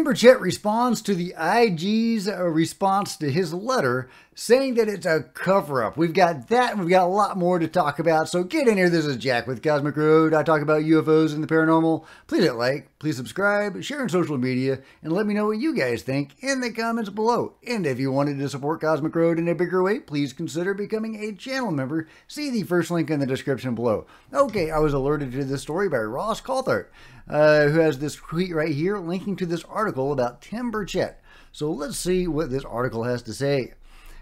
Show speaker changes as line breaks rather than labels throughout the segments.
Burchett responds to the IG's response to his letter, saying that it's a cover-up. We've got that, and we've got a lot more to talk about, so get in here. This is Jack with Cosmic Road. I talk about UFOs and the paranormal. Please hit like, please subscribe, share on social media, and let me know what you guys think in the comments below. And if you wanted to support Cosmic Road in a bigger way, please consider becoming a channel member. See the first link in the description below. Okay, I was alerted to this story by Ross Coulthart, who has this tweet right here linking to this article about Tim Burchett. So let's see what this article has to say.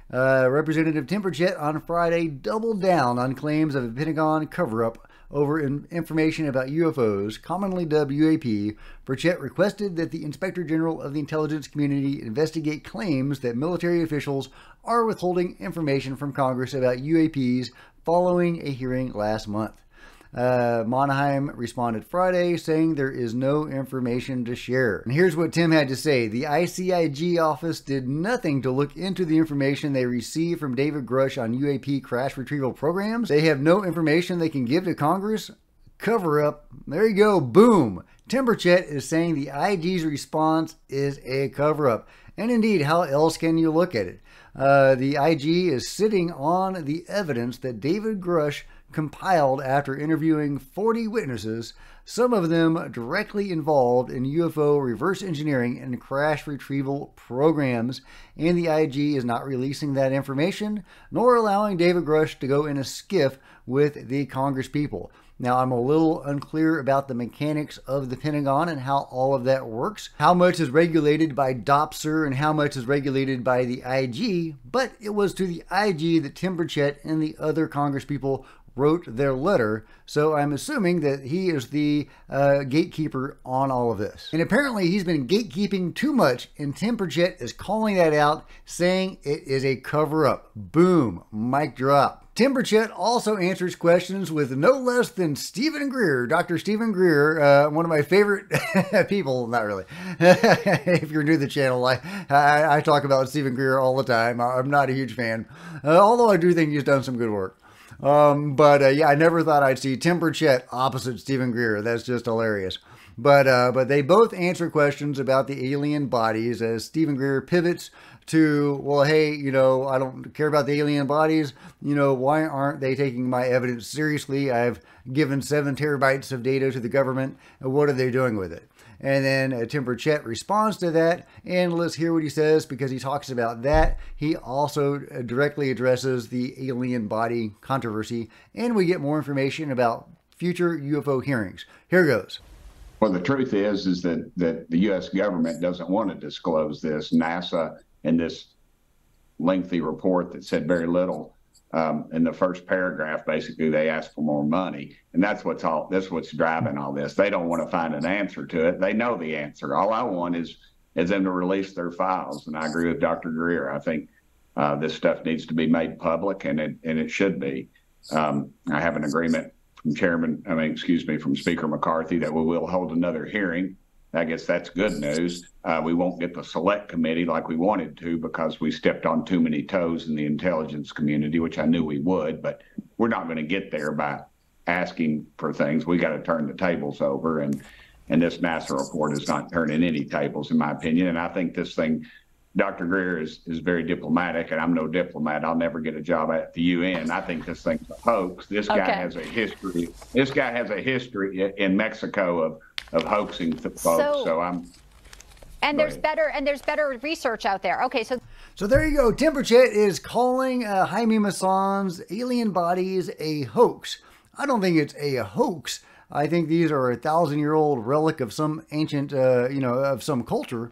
Representative Tim Burchett on Friday doubled down on claims of a Pentagon cover-up over information about UFOs, commonly dubbed U.A.P. Burchett requested that the Inspector General of the intelligence community investigate claims that military officials are withholding information from Congress about UAPs following a hearing last month. Monheim responded Friday, saying there is no information to share. And here's what Tim had to say. The ICIG office did nothing to look into the information they received from David Grush on UAP crash retrieval programs. They have no information they can give to Congress. Cover up. There you go. Boom. Tim Burchett is saying the IG's response is a cover-up. And indeed, how else can you look at it? The IG is sitting on the evidence that David Grush compiled after interviewing 40 witnesses, some of them directly involved in UFO reverse engineering and crash retrieval programs, and the IG is not releasing that information, nor allowing David Grush to go in a skiff with the Congress people. Now, I'm a little unclear about the mechanics of the Pentagon and how all of that works. How much is regulated by DOPSR and how much is regulated by the IG, but it was to the IG that Tim Burchett and the other Congress people wrote their letter, so I'm assuming that he is the gatekeeper on all of this. And apparently he's been gatekeeping too much, and Tim Burchett is calling that out, saying it is a cover-up. Boom. Mic drop. Tim Burchett also answers questions with no less than Stephen Greer, Dr. Stephen Greer, one of my favorite people, not really. If you're new to the channel, I talk about Stephen Greer all the time. I'm not a huge fan, although I do think he's done some good work. Yeah, I never thought I'd see Tim Burchett opposite Stephen Greer. That's just hilarious. But they both answer questions about the alien bodies as Stephen Greer pivots to, well, hey, you know, I don't care about the alien bodies. You know, why aren't they taking my evidence seriously? I've given 7 terabytes of data to the government. What are they doing with it? And then Tim Burchett responds to that, and let's hear what he says, because he talks about that. He also directly addresses the alien body controversy, and we get more information about future UFO hearings. Here goes.
Well, the truth is that the U.S. government doesn't want to disclose this. NASA, in this lengthy report that said very little, in the first paragraph, basically, they asked for more money. And that's what's driving all this. They don't want to find an answer to it. They know the answer. All I want is them to release their files. And I agree with Dr. Greer. I think this stuff needs to be made public, and it should be. I have an agreement from Speaker McCarthy that we will hold another hearing. I guess that's good news. We won't get the select committee like we wanted to because we stepped on too many toes in the intelligence community, which I knew we would, but we're not going to get there by asking for things. We got to turn the tables over, and this NASA report is not turning any tables, in my opinion. And I think this thing, Dr. Greer is very diplomatic, and I'm no diplomat. I'll never get a job at the UN. I think this thing's a hoax. This guy has a history. This guy has a history in Mexico of hoaxing folks. So I'm.
And there's better research out there. Okay,
so there you go. Tim Burchett is calling Jaime Maussan's alien bodies a hoax. I don't think it's a hoax. I think these are a 1,000-year-old relic of some ancient, of some culture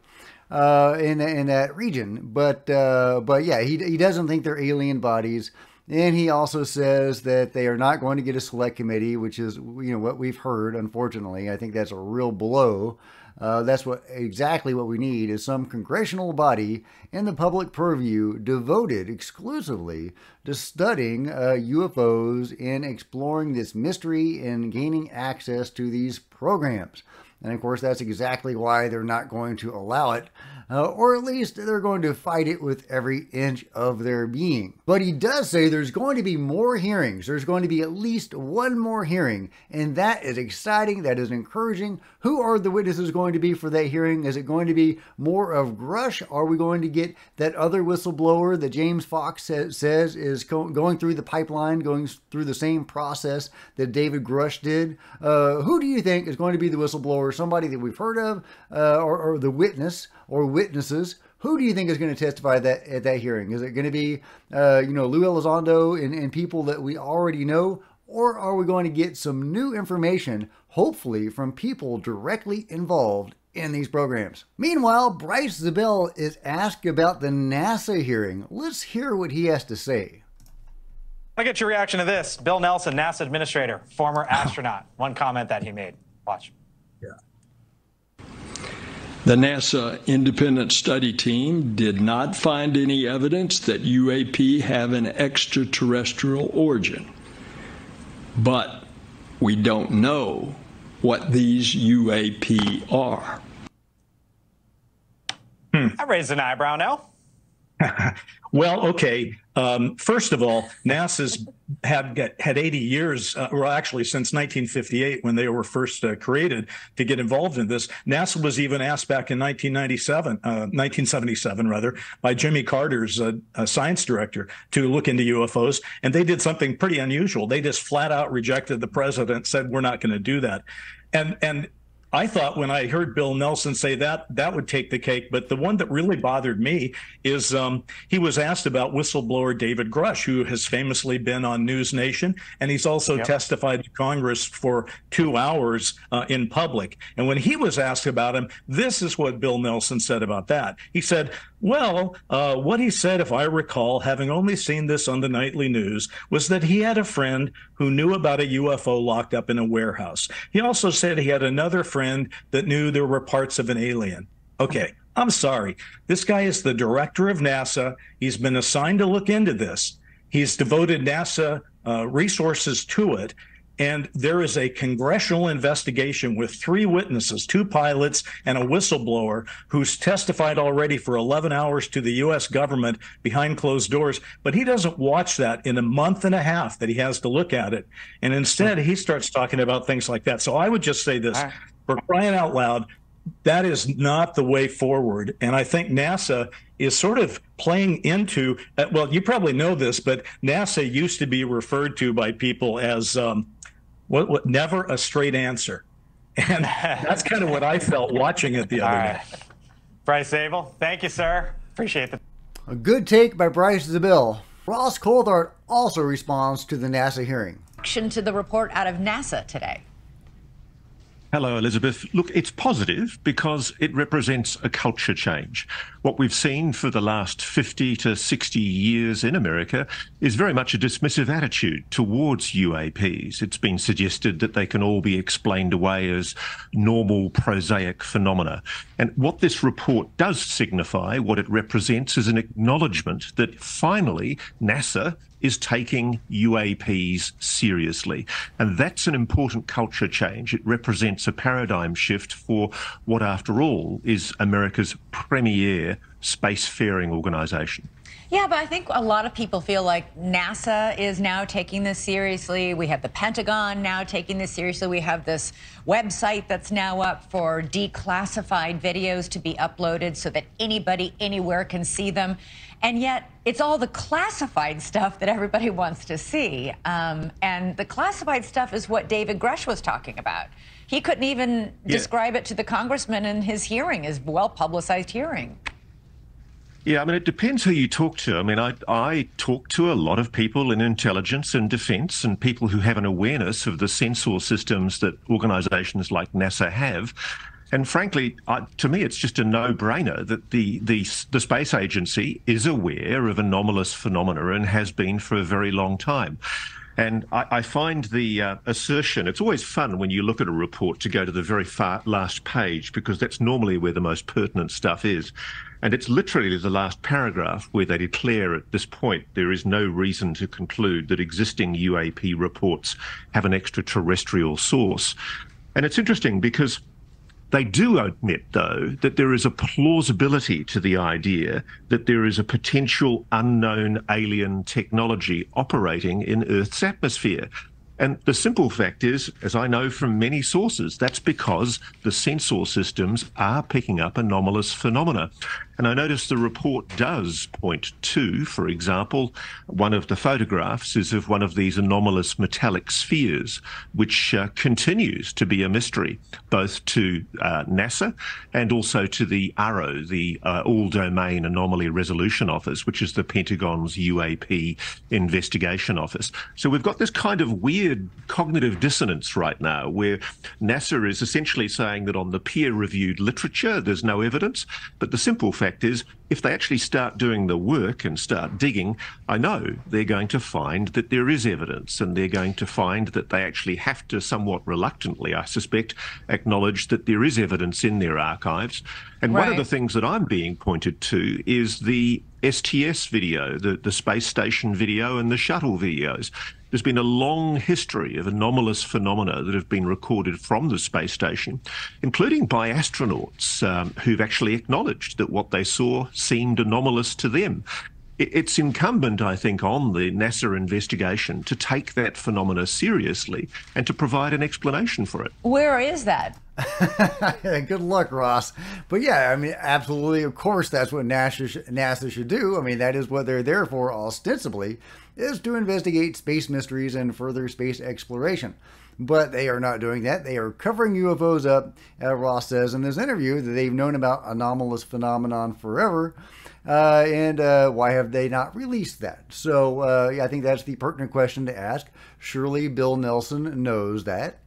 in that region. But yeah, he doesn't think they're alien bodies. And he also says that they are not going to get a select committee, which is, what we've heard, unfortunately. I think that's a real blow. That's exactly what we need, is some congressional body in the public purview devoted exclusively to studying UFOs and exploring this mystery and gaining access to these programs. And of course, that's exactly why they're not going to allow it. Or at least they're going to fight it with every inch of their being. But he does say there's going to be more hearings. There's going to be at least one more hearing. And that is exciting. That is encouraging. Who are the witnesses going to be for that hearing? Is it going to be more of Grush? Are we going to get that other whistleblower that James Fox says is going through the pipeline, going through the same process that David Grush did? Who do you think is going to be the whistleblower? Somebody that we've heard of, or the witness or witnesses? Who do you think is going to testify at that hearing? Is it going to be, Lou Elizondo and people that we already know? Or are we going to get some new information, hopefully from people directly involved in these programs? Meanwhile, Bryce Zabel is asked about the NASA hearing. Let's hear what he has to say.
I get your reaction to this. Bill Nelson, NASA administrator, former astronaut. One comment that he made. Watch.
The NASA independent study team did not find any evidence that UAP have an extraterrestrial origin. But we don't know what these UAP are.
I raised an eyebrow, no?
Well, okay. First of all, NASA's had 80 years, well, actually since 1958 when they were first created to get involved in this. NASA was even asked back in 1977 rather, by Jimmy Carter's science director to look into UFOs, and they did something pretty unusual. They just flat out rejected the president, said we're not going to do that, and I thought when I heard Bill Nelson say that, that would take the cake. But the one that really bothered me is he was asked about whistleblower David Grush, who has famously been on News Nation. And he's also testified to Congress for 2 hours in public. And when he was asked about him, this is what Bill Nelson said about that. He said, well, what he said, if I recall, having only seen this on the nightly news, was that he had a friend who knew about a UFO locked up in a warehouse. He also said he had another friend that knew there were parts of an alien. Okay, I'm sorry. This guy is the director of NASA. He's been assigned to look into this. He's devoted NASA resources to it. And there is a congressional investigation with 3 witnesses, 2 pilots and a whistleblower who's testified already for 11 hours to the U.S. government behind closed doors. But he doesn't watch that in a month and a half that he has to look at it. And instead, he starts talking about things like that. So I would just say this, for crying out loud, that is not the way forward. And I think NASA is sort of playing into, well, you probably know this, but NASA used to be referred to by people as what never a straight answer. And that's kind of what I felt watching it the other day.
Bryce Zabel, thank you, sir. Appreciate it.
A good take by Bryce Zabel. Ross Coulthart also responds to the NASA hearing.
To the report out of NASA today.
Hello, Elizabeth. Look, it's positive because it represents a culture change. What we've seen for the last 50 to 60 years in America is very much a dismissive attitude towards UAPs. It's been suggested that they can all be explained away as normal, prosaic phenomena. And what this report does signify, what it represents, is an acknowledgement that finally NASA is taking UAPs seriously. And that's an important culture change. It represents a paradigm shift for what, after all, is America's premier spacefaring organisation.
Yeah, but I think a lot of people feel like NASA is now taking this seriously. We have the Pentagon now taking this seriously. We have this website that's now up for declassified videos to be uploaded so that anybody anywhere can see them. And yet it's all the classified stuff that everybody wants to see. And the classified stuff is what David Grush was talking about. He couldn't even describe it to the congressman in his hearing, his well-publicized hearing.
Yeah, I mean, it depends who you talk to. I mean, I talk to a lot of people in intelligence and defence and people who have an awareness of the censor systems that organisations like NASA have. And frankly, to me, it's just a no-brainer that the space agency is aware of anomalous phenomena and has been for a very long time. And I find the assertion, it's always fun when you look at a report to go to the very last page, because that's normally where the most pertinent stuff is. And it's literally the last paragraph where they declare at this point there is no reason to conclude that existing UAP reports have an extraterrestrial source. And it's interesting because They do admit, though, that there is a plausibility to the idea that there is a potential unknown alien technology operating in Earth's atmosphere. And the simple fact is, as I know from many sources, that's because the sensor systems are picking up anomalous phenomena. And I notice the report does point to, for example, one of the photographs is of one of these anomalous metallic spheres, which continues to be a mystery, both to NASA and also to the ARO, the All-Domain Anomaly Resolution Office, which is the Pentagon's U.A.P. investigation office. So we've got this kind of weird cognitive dissonance right now, where NASA is essentially saying that on the peer-reviewed literature, there's no evidence. But the simple fact is, if they actually start doing the work and start digging, I know they're going to find that there is evidence, and they're going to find that they actually have to, somewhat reluctantly, I suspect, acknowledge that there is evidence in their archives. And one of the things that I'm being pointed to is the STS video, the space station video and the shuttle videos. There's been a long history of anomalous phenomena that have been recorded from the space station, including by astronauts who've actually acknowledged that what they saw seemed anomalous to them. It's incumbent, I think, on the NASA investigation to take that phenomena seriously and to provide an explanation for it.
Where is that?
Good luck, Ross. But yeah, I mean, absolutely, of course, that's what NASA should do. I mean, that is what they're there for, ostensibly, is to investigate space mysteries and further space exploration. But they are not doing that. They are covering UFOs up, Ross says in this interview, that they've known about anomalous phenomenon forever. And why have they not released that? So yeah, I think that's the pertinent question to ask. Surely Bill Nelson knows that.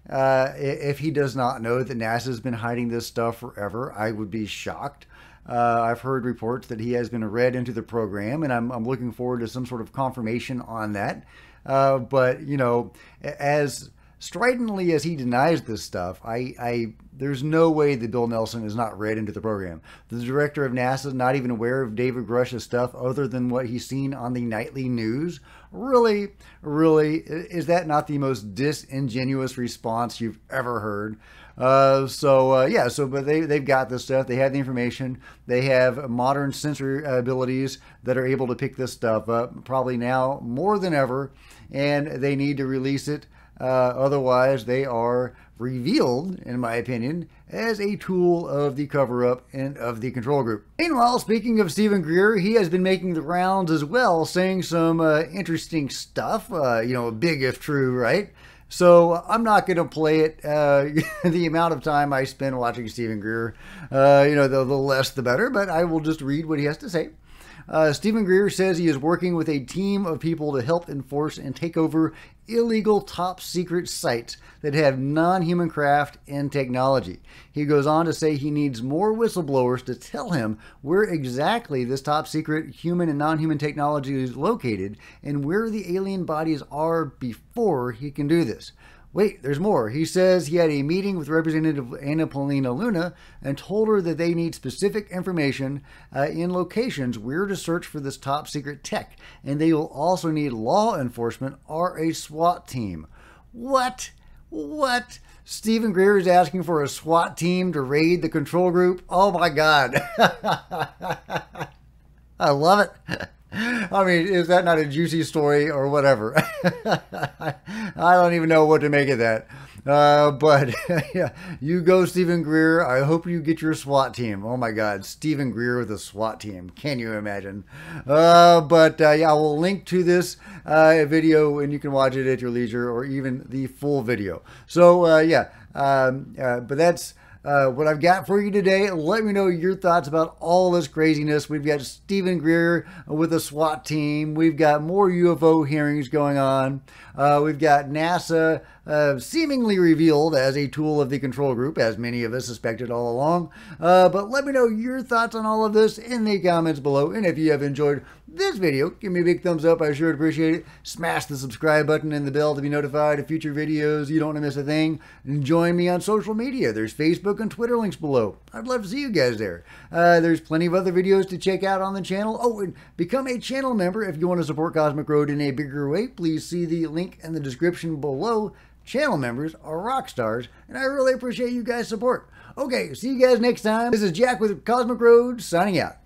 If he does not know that NASA's been hiding this stuff forever, I would be shocked. I've heard reports that he has been read into the program, and I'm looking forward to some sort of confirmation on that. But, you know, as stridently as he denies this stuff, there's no way that Bill Nelson is not read into the program. The director of NASA is not even aware of David Grush's stuff other than what he's seen on the nightly news. Really, is that not the most disingenuous response you've ever heard? Yeah, but they've got this stuff. They have the information. They have modern sensor abilities that are able to pick this stuff up, probably now more than ever, and they need to release it. Otherwise, they are revealed, in my opinion, as a tool of the cover-up and of the control group. Meanwhile, speaking of Stephen Greer, he has been making the rounds as well, saying some interesting stuff, you know, big if true, right? So I'm not going to play it. The amount of time I spend watching Stephen Greer, you know, the less the better, but I will just read what he has to say. Stephen Greer says he is working with a team of people to help enforce and take over illegal top-secret sites that have non-human craft and technology. He goes on to say he needs more whistleblowers to tell him where exactly this top-secret human and non-human technology is located and where the alien bodies are before he can do this. Wait, there's more. He says he had a meeting with Representative Anna Paulina Luna and told her that they need specific information in locations where to search for this top secret tech. And they will also need law enforcement or a SWAT team. What? What? Stephen Greer is asking for a SWAT team to raid the control group? Oh my God. I love it. I mean, is that not a juicy story or whatever? I don't even know what to make of that. But yeah, you go, Stephen Greer. I hope you get your SWAT team. Oh my God, Stephen Greer with a SWAT team. Can you imagine? Yeah, I will link to this video and you can watch it at your leisure, or even the full video. So but that's what I've got for you today. Let me know your thoughts about all this craziness. We've got Stephen Greer with a SWAT team. We've got more UFO hearings going on. We've got NASA seemingly revealed as a tool of the control group, as many of us suspected all along. But let me know your thoughts on all of this in the comments below. And if you have enjoyed this video, give me a big thumbs up. I sure appreciate it. Smash the subscribe button and the bell to be notified of future videos. You don't want to miss a thing. And join me on social media. There's Facebook and Twitter links below. I'd love to see you guys there. There's plenty of other videos to check out on the channel. Oh, and become a channel member if you want to support Cosmic Road in a bigger way. Please see the link in the description below. Channel members are rock stars, and I really appreciate you guys' support. Okay, see you guys next time. This is Jack with Cosmic Road signing out.